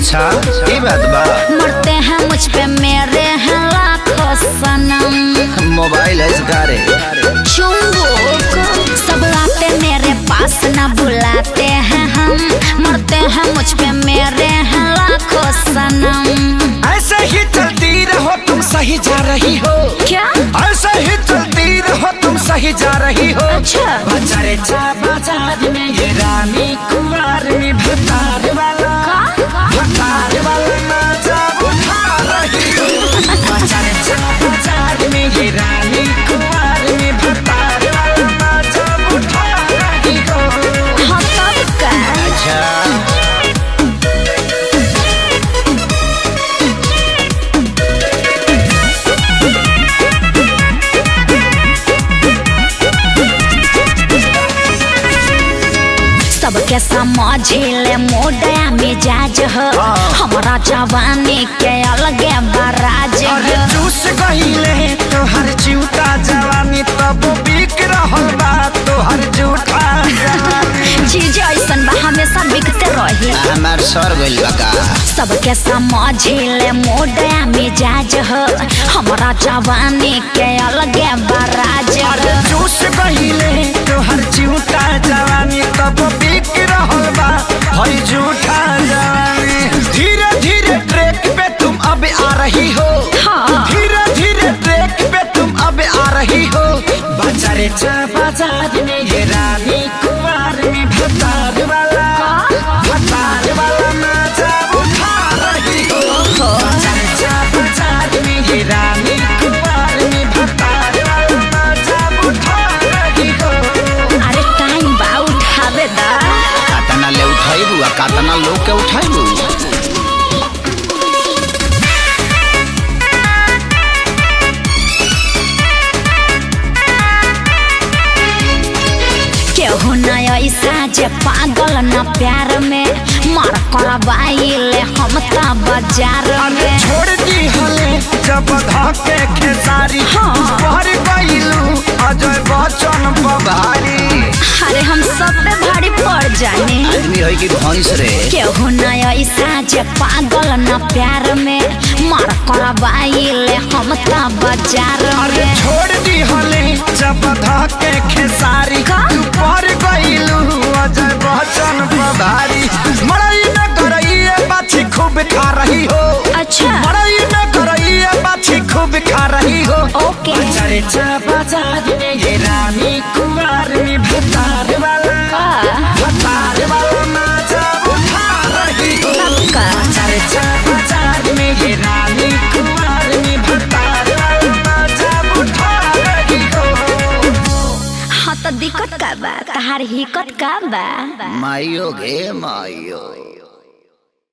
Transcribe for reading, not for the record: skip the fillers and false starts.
अच्छा ये बात बा। मरते हैं मुझ पे मेरे हैं लाखों सनम। मोबाइल है सारे चुंबक सब आते मेरे पास ना बुलाते हैं हम। मरते हैं मुझ पे मेरे हैं लाखों सनम। ऐसे ही चलती रहो तुम सही जा रही हो। क्या ऐसे ही चलती रहो तुम सही जा रही हो। अच्छा बाजारे चा बाजार में ये रानी कुमार में भतार वाला मजा उठा रही हो। बाजारे चा बाजार में ये रानी कुमार में भतार वाला मजा उठा रही हो। हाँ तब का अच्छा सबके समझिले मोडया मिजाज हो। हमारा जवानी के अलग बराज अरे हो। चूस गईले तो हर जूता जवानी तब बिक रहल बा तो हर जूठा जवानी। चीज ऐसन बा हमेशा बिकते रही। हमार सर गइल बा का। सबके समझिले मोडया मिजाज हो। हमारा जवानी के अलग बराज अरे हो। चूस गईले तो हर जूता जवानी तब बिक रहल बा हर जूठा जवानी। धीरे धीरे ट्रैक पे तुम अब आ रही हो। हाँ। धीरे धीरे ट्रैक पे तुम अब आ रही हो। बाजारे चा बाजार में ये रानी कुमार में भतार वाला मजा उठा रही हो। बाजारे चा बाजार में ये रानी कुमार में भतार वाला मजा उठा रही हो। अरे टाइम बा उठावे दा। कातना ले उठाइबू आ कातना लोग के उठाइबू। केहू न ऐसा जे पागल न प्यार में मार करवाइले हम ता बाजार में। छोड़ दी हले जब धके खेसारी। हाँ। भर गइलू अजय बच्चन बभारी। अरे हम सब पे भारी पड़ जाने। आदमी है कि भैंस रे। केहू न ऐसा जे पागल न प्यार में मार करवाइले हम ता बाजार अरे में। छोड़ दी हले जब धके खेसारी। का? भर गइलू अजय बच्चन बभारी। मरई न करइए बाछी खूब खा रही हो। अच्छा मरई न करइए बाछी खूब खा रही हो। ओके बाजारे चा बाजार में ये रानी कुमार में भतार वाला मजा उठा रही हो। सबका बाजारे चा बाजार में ये रानी कुमार में भतार वाला मजा उठा रही हो। हाँ तो दिक्कत का बा तहार हिक्कत का बा। माइयो गे माइयो।